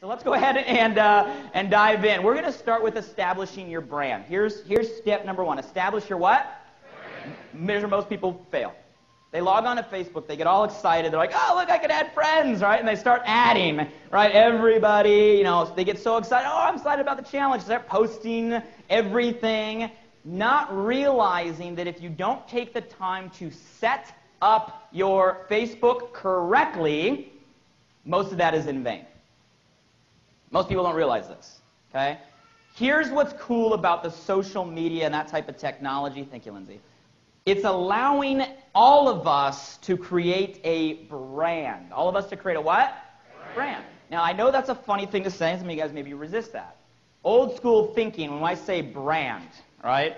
So let's go ahead and dive in. We're going to start with establishing your brand. Here's step number one. Establish your what? Measure. Most people fail. They log on to Facebook, they get all excited, they're like, oh, look, I can add friends, right? And they start adding, right? Everybody, they get so excited, oh, I'm excited about the challenge. They start posting everything, not realizing that if you don't take the time to set up your Facebook correctly, most of that is in vain. Most people don't realize this, okay? Here's what's cool about the social media and that type of technology. Thank you, Lindsay. It's allowing all of us to create a brand. All of us to create a what? Brand. Now, I know that's a funny thing to say. Some of you guys maybe resist that. Old school thinking, when I say brand, right?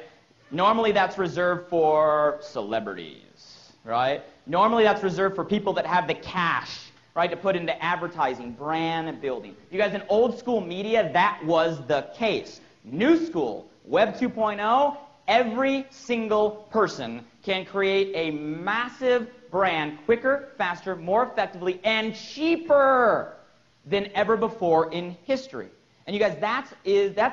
Normally that's reserved for celebrities, right? Normally that's reserved for people that have the cash, right, to put into advertising, brand building. You guys, in old school media, that was the case. New school, Web 2.0, every single person can create a massive brand quicker, faster, more effectively, and cheaper than ever before in history. And you guys, that's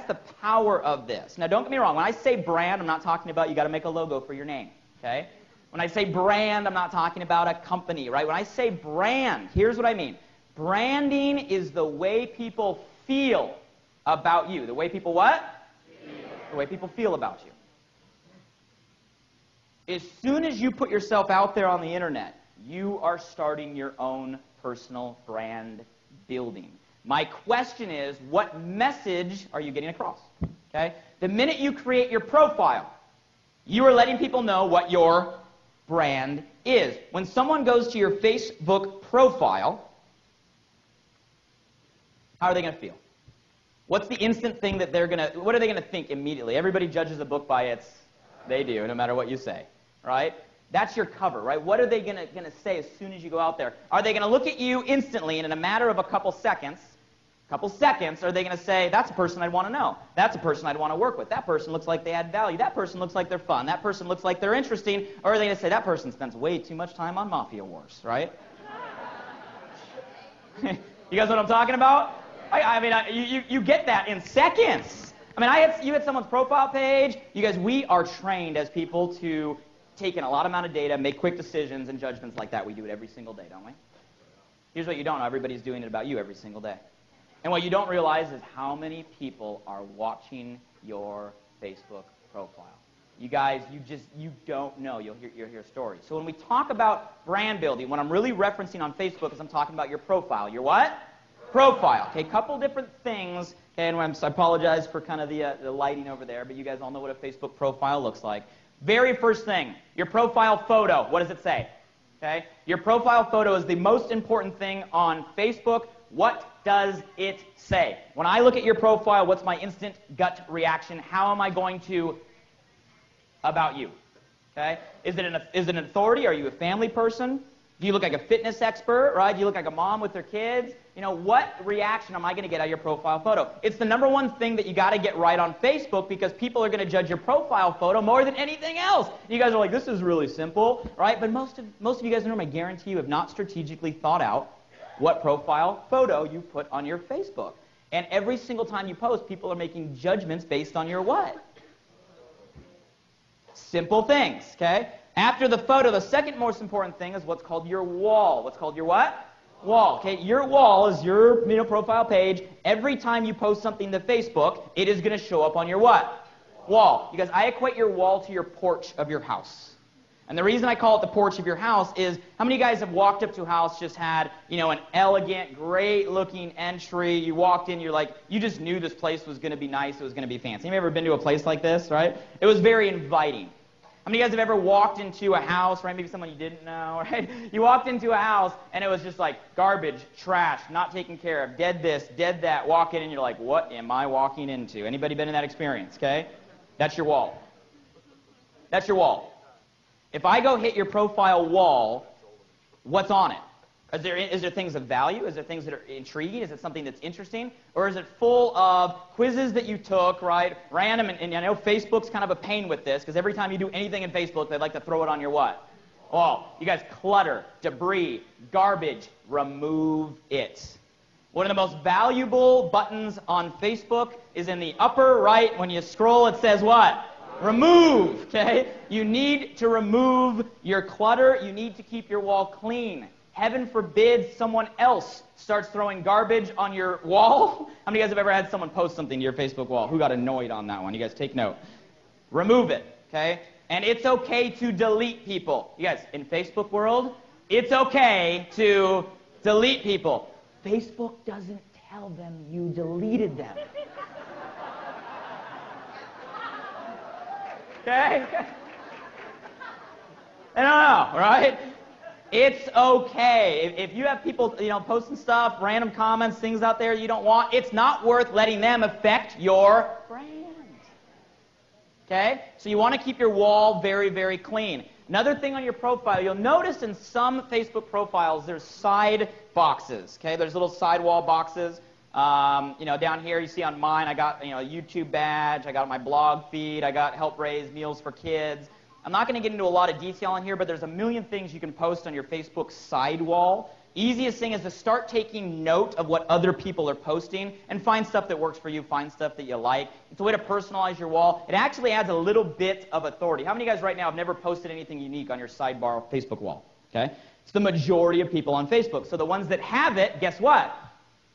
the power of this. Now, don't get me wrong. When I say brand, I'm not talking about you got to make a logo for your name, okay? When I say brand, I'm not talking about a company, right? When I say brand, here's what I mean. Branding is the way people feel about you. The way people what? The way people feel about you. As soon as you put yourself out there on the internet, you are starting your own personal brand building. My question is, what message are you getting across? Okay? The minute you create your profile, you are letting people know what your brand is. When someone goes to your Facebook profile, how are they going to feel? What's the instant thing that what are they going to think immediately? Everybody judges a book by its, they do, no matter what you say, right? That's your cover, right? What are they going to say as soon as you go out there? Are they going to look at you instantly and in a matter of a couple seconds, are they going to say, that's a person I'd want to know. That's a person I'd want to work with. That person looks like they add value. That person looks like they're fun. That person looks like they're interesting. Or are they going to say, that person spends way too much time on Mafia Wars, right? You guys know what I'm talking about? I mean, you get that in seconds. I mean, you had someone's profile page. You guys, we are trained as people to take in a lot amount of data, make quick decisions and judgments like that. We do it every single day, don't we? Here's what you don't know. Everybody's doing it about you every single day. And what you don't realize is how many people are watching your Facebook profile. You guys, you don't know. You'll hear stories. So when we talk about brand building, what I'm really referencing on Facebook is I'm talking about your profile. Your what? Profile. Okay, a couple different things. Okay, and I apologize for kind of the lighting over there, but you guys all know what a Facebook profile looks like. Very first thing, your profile photo. What does it say? Okay, your profile photo is the most important thing on Facebook. What does it say? When I look at your profile, what's my instant gut reaction? How am I going to about you? Okay? Is it an authority? Are you a family person? Do you look like a fitness expert, right? Do you look like a mom with their kids? What reaction am I going to get out of your profile photo? It's the number one thing that you got to get right on Facebook because people are going to judge your profile photo more than anything else. You guys are like, this is really simple, right? But most of you guys in the room, I guarantee you, have not strategically thought out what profile photo you put on your Facebook. And every single time you post, people are making judgments based on your what? Simple things, okay? After the photo, the second most important thing is what's called your wall. What's called your what? Wall, okay? Your wall is your profile page. Every time you post something to Facebook, it is going to show up on your what? Wall. You guys, I equate your wall to your porch of your house. And the reason I call it the porch of your house is, how many of you guys have walked up to a house, just had, an elegant, great-looking entry. You walked in, you're like, you just knew this place was going to be nice, it was going to be fancy. Have you ever been to a place like this, right? It was very inviting. How many of you guys have ever walked into a house, right? Maybe someone you didn't know, right? You walked into a house, and it was just like garbage, trash, not taken care of, dead this, dead that. Walk in, and you're like, what am I walking into? Anybody been in that experience, okay? That's your wall. That's your wall. If I go hit your profile wall, what's on it? Is there things of value? Is there things that are intriguing? Is it something that's interesting? Or is it full of quizzes that you took, right? Random, and I know Facebook's kind of a pain with this, because every time you do anything in Facebook, they'd like to throw it on your what? Wall. You guys, clutter, debris, garbage, remove it. One of the most valuable buttons on Facebook is in the upper right. When you scroll, it says what? Remove, okay? You need to remove your clutter. You need to keep your wall clean. Heaven forbid someone else starts throwing garbage on your wall. How many of you guys have ever had someone post something to your Facebook wall? Who got annoyed on that one? You guys take note. Remove it, okay? And it's okay to delete people. You guys, in Facebook world, it's okay to delete people. Facebook doesn't tell them you deleted them. Okay? I don't know, right? It's okay. If you have people, posting stuff, random comments, things out there you don't want, it's not worth letting them affect your brand. Okay? So you want to keep your wall very, very clean. Another thing on your profile, you'll notice in some Facebook profiles there's side boxes. Okay? There's little sidewall boxes. Down here you see on mine, I got a YouTube badge, I got my blog feed, I got help raise meals for kids. I'm not going to get into a lot of detail on here, but there's a million things you can post on your Facebook sidewall. Easiest thing is to start taking note of what other people are posting and find stuff that works for you, find stuff that you like. It's a way to personalize your wall. It actually adds a little bit of authority. How many of you guys right now have never posted anything unique on your sidebar Facebook wall? Okay? It's the majority of people on Facebook. So the ones that have it, guess what?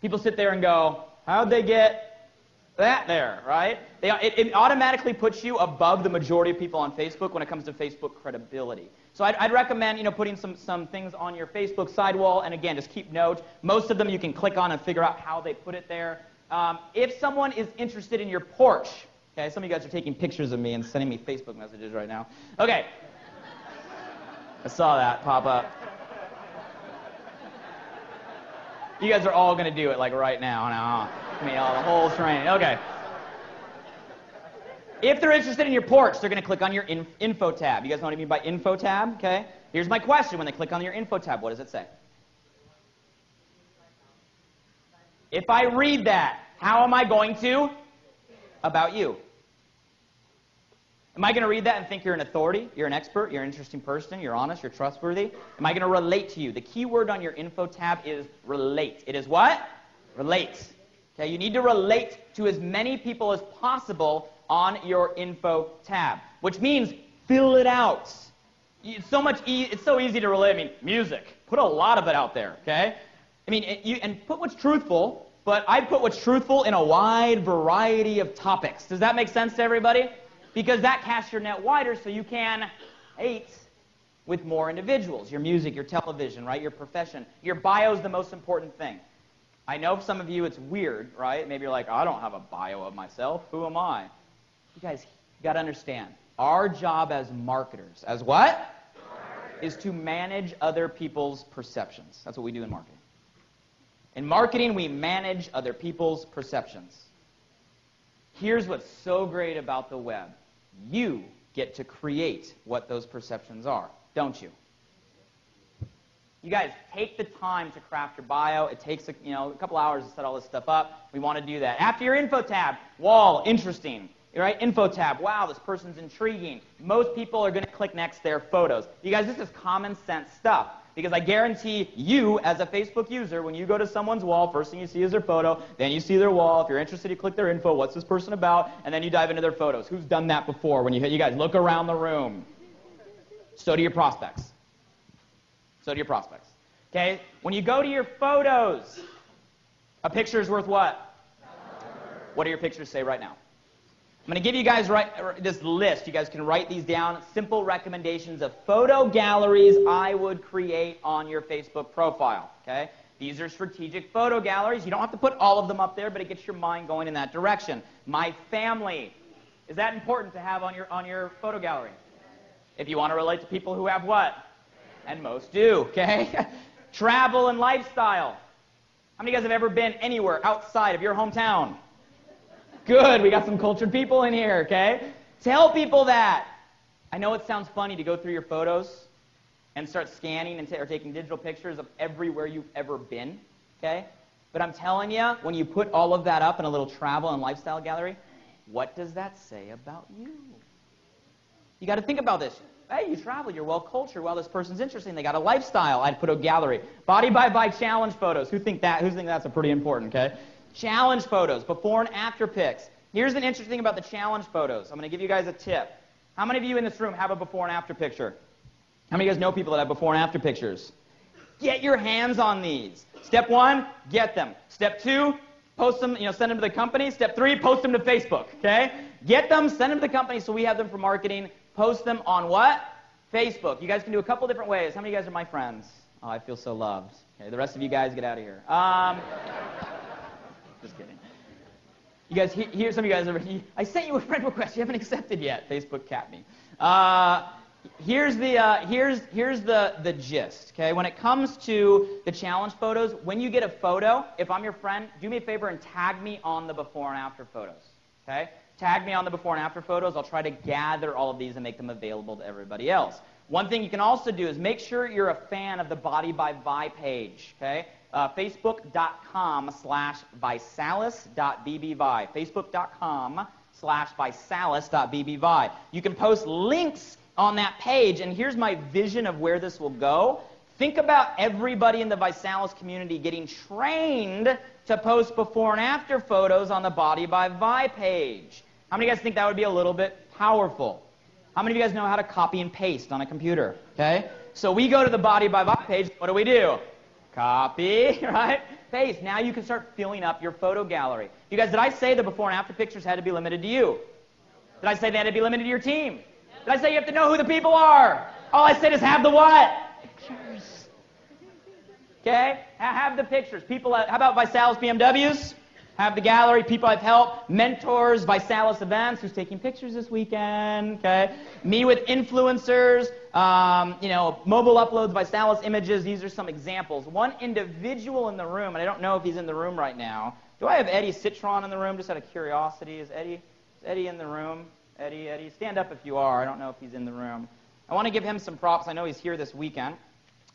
People sit there and go, how'd they get that there, right? It automatically puts you above the majority of people on Facebook when it comes to Facebook credibility. So I'd recommend, putting some things on your Facebook sidewall, and again, just keep note. Most of them you can click on and figure out how they put it there. If someone is interested in your porch, okay, some of you guys are taking pictures of me and sending me Facebook messages right now. Okay. I saw that pop up. You guys are all going to do it like right now. The whole train. Okay. If they're interested in your porch, they're going to click on your info tab. You guys know what I mean by info tab? Okay. Here's my question. When they click on your info tab, what does it say? If I read that, how am I going to? About you. Am I going to read that and think you're an authority, you're an expert, you're an interesting person, you're honest, you're trustworthy? Am I going to relate to you? The key word on your info tab is relate. It is what? Relate. Okay, you need to relate to as many people as possible on your info tab, which means fill it out. It's so easy to relate. I mean, music. Put a lot of it out there, okay? I mean, and put what's truthful, but I'd put what's truthful in a wide variety of topics. Does that make sense to everybody? Because that casts your net wider so you can relate with more individuals. Your music, your television, right? Your profession. Your bio is the most important thing. I know for some of you it's weird, right? Maybe you're like, I don't have a bio of myself. Who am I? You guys, you got to understand. Our job as marketers, as what? Is to manage other people's perceptions. That's what we do in marketing. In marketing, we manage other people's perceptions. Here's what's so great about the web. You get to create what those perceptions are, don't you? You guys, take the time to craft your bio. It takes a couple hours to set all this stuff up. We want to do that. After your info tab, wall, interesting. Right? Info tab, wow, this person's intriguing. Most people are going to click next their photos. You guys, this is common sense stuff. Because I guarantee you, as a Facebook user, when you go to someone's wall, first thing you see is their photo, then you see their wall. If you're interested, you click their info, what's this person about, and then you dive into their photos. Who's done that before? When you guys look around the room. So do your prospects. So do your prospects. Okay? When you go to your photos, a picture is worth what? What do your pictures say right now? I'm going to give you guys this list. You guys can write these down. Simple recommendations of photo galleries I would create on your Facebook profile. Okay? These are strategic photo galleries. You don't have to put all of them up there, but it gets your mind going in that direction. My family. Is that important to have on your photo gallery? If you want to relate to people who have what? And most do. Okay? Travel and lifestyle. How many of you guys have ever been anywhere outside of your hometown? Good, we got some cultured people in here, okay? Tell people that. I know it sounds funny to go through your photos and start scanning or taking digital pictures of everywhere you've ever been, okay? But I'm telling you, when you put all of that up in a little travel and lifestyle gallery, what does that say about you? You got to think about this. Hey, you travel, you're well cultured. Well, this person's interesting. They got a lifestyle. I'd put a gallery. Body by Vi challenge photos. Who think that's a pretty important, okay? Challenge photos, before and after pics. Here's an interesting thing about the challenge photos. I'm going to give you guys a tip. How many of you in this room have a before and after picture? How many of you guys know people that have before and after pictures? Get your hands on these. Step 1, get them. Step 2, post them, send them to the company. Step 3, post them to Facebook, okay? Get them, send them to the company so we have them for marketing. Post them on what? Facebook. You guys can do a couple different ways. How many of you guys are my friends? Oh, I feel so loved. Okay, the rest of you guys get out of here. Just kidding. You guys, here some of you guys are, I sent you a friend request. You haven't accepted yet. Facebook capped me. Here's the gist, okay? When it comes to the challenge photos, when you get a photo, if I'm your friend, do me a favor and tag me on the before and after photos, okay? Tag me on the before and after photos. I'll try to gather all of these and make them available to everybody else. One thing you can also do is make sure you're a fan of the Body by Vi page, okay? Facebook.com/Visalus.bbvi. Facebook.com/Visalus.bbvi. You can post links on that page, and here's my vision of where this will go. Think about everybody in the Visalus community getting trained to post before and after photos on the Body by Vi page. How many of you guys think that would be a little bit powerful? How many of you guys know how to copy and paste on a computer? Okay? So we go to the Body by Vi page. What do? Copy, right? Paste. Now you can start filling up your photo gallery. You guys, did I say the before and after pictures had to be limited to you? Did I say they had to be limited to your team? Did I say you have to know who the people are? All I said is have the what? Pictures. Okay? Have the pictures. People, how about Visalus BMWs? Have the gallery, people I've helped, mentors, Visalus events, who's taking pictures this weekend, okay? Me with influencers, mobile uploads, Visalus images. These are some examples. One individual in the room, and I don't know if he's in the room right now. Do I have Eddie Citron in the room, just out of curiosity? Is Eddie in the room? Eddie, stand up if you are. I don't know if he's in the room. I want to give him some props. I know he's here this weekend.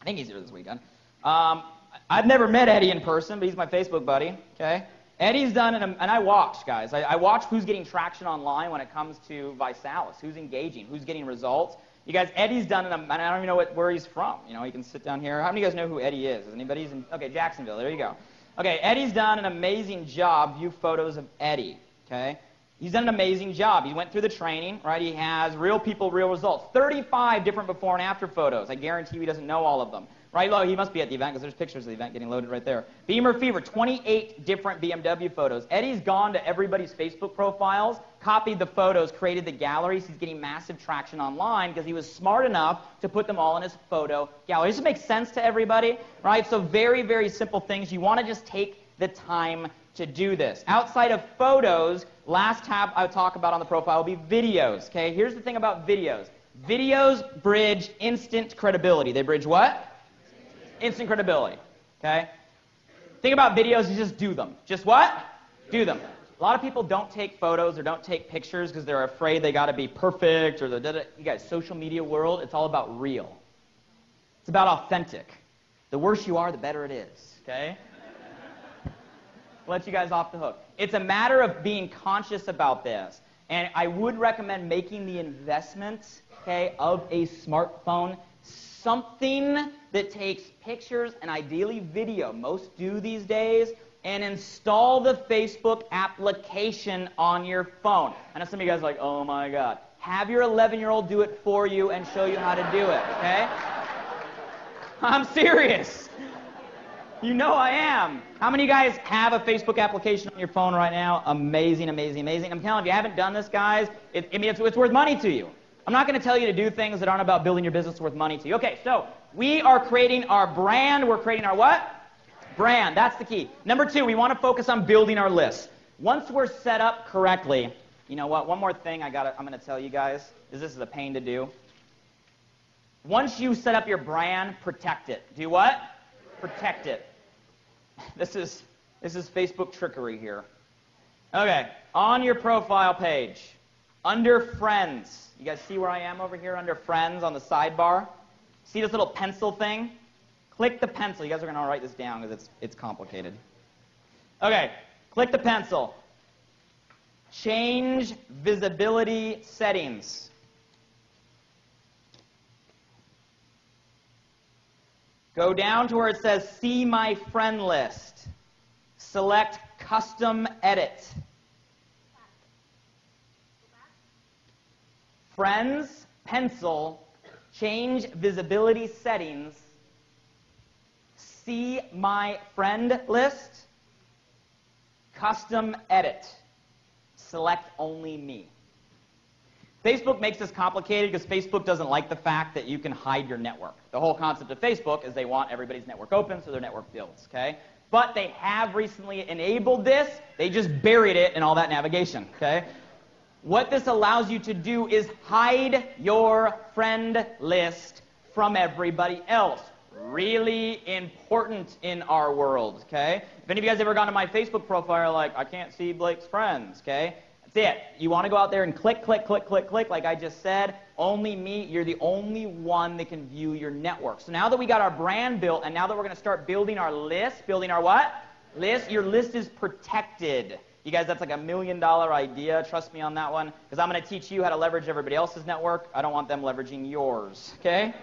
I think he's here this weekend. I've never met Eddie in person, but he's my Facebook buddy, okay? Eddie's done, and I watch, guys. I watch who's getting traction online when it comes to Visalus, who's engaging, who's getting results. You guys, Eddie's done, and I don't even know where he's from. You can sit down here. How many of you guys know who Eddie is? Is anybody? Okay, Jacksonville. There you go. Okay, Eddie's done an amazing job. View photos of Eddie, okay? He's done an amazing job. He went through the training, right? He has real people, real results. 35 different before and after photos. I guarantee you he doesn't know all of them. Right? Well, he must be at the event because there's pictures of the event getting loaded right there. Beamer Fever, 28 different BMW photos. Eddie's gone to everybody's Facebook profiles, copied the photos, created the galleries. He's getting massive traction online because he was smart enough to put them all in his photo gallery. Does this make sense to everybody? Right? So very, very simple things. You want to just take the time to do this. Outside of photos, last tab I would talk about on the profile will be videos. Okay? Here's the thing about videos. Videos bridge instant credibility. They bridge what? Instant credibility, okay? Thing about videos is just do them. Just what? Do them. A lot of people don't take photos or don't take pictures because they're afraid they got to be perfect or you guys, social media world, it's all about real. It's about authentic. The worse you are, the better it is, okay? Let you guys off the hook. It's a matter of being conscious about this. And I would recommend making the investment, okay, of a smartphone, something that takes pictures and ideally video, most do these days, and install the Facebook application on your phone. I know some of you guys are like, oh my God. Have your 11-year-old do it for you and show you how to do it, okay? I'm serious. You know I am. How many of you guys have a Facebook application on your phone right now? Amazing, amazing, amazing. I'm telling you, if you haven't done this, guys, it's worth money to you. I'm not going to tell you to do things that aren't about building your business worth money to you. Okay, so we are creating our brand. We're creating our what? Brand. That's the key. Number 2, we want to focus on building our list. Once we're set up correctly, you know what? One more thing I'm going to tell you guys is this is a pain to do. Once you set up your brand, protect it. Do what? Protect it. This is Facebook trickery here. Okay, on your profile page, under Friends. You guys see where I am over here under Friends on the sidebar? See this little pencil thing? Click the pencil. You guys are going to write this down because it's complicated. Okay, click the pencil. Change visibility settings. Go down to where it says See My Friend List. Select Custom Edit. Friends, pencil, change visibility settings. See My Friend List. Custom Edit. Select only me. Facebook makes this complicated because Facebook doesn't like the fact that you can hide your network. The whole concept of Facebook is they want everybody's network open so their network builds, okay? But they have recently enabled this. They just buried it in all that navigation, okay? What this allows you to do is hide your friend list from everybody else. Really important in our world, okay? If any of you guys ever gone to my Facebook profile, like, I can't see Blake's friends, okay? That's it. You want to go out there and click, click, click, click, click, like I just said. Only me. You're the only one that can view your network. So now that we got our brand built, and now that we're going to start building our list, building our what? List. Your list is protected. You guys, that's like $1 million idea. Trust me on that one, because I'm going to teach you how to leverage everybody else's network. I don't want them leveraging yours, okay?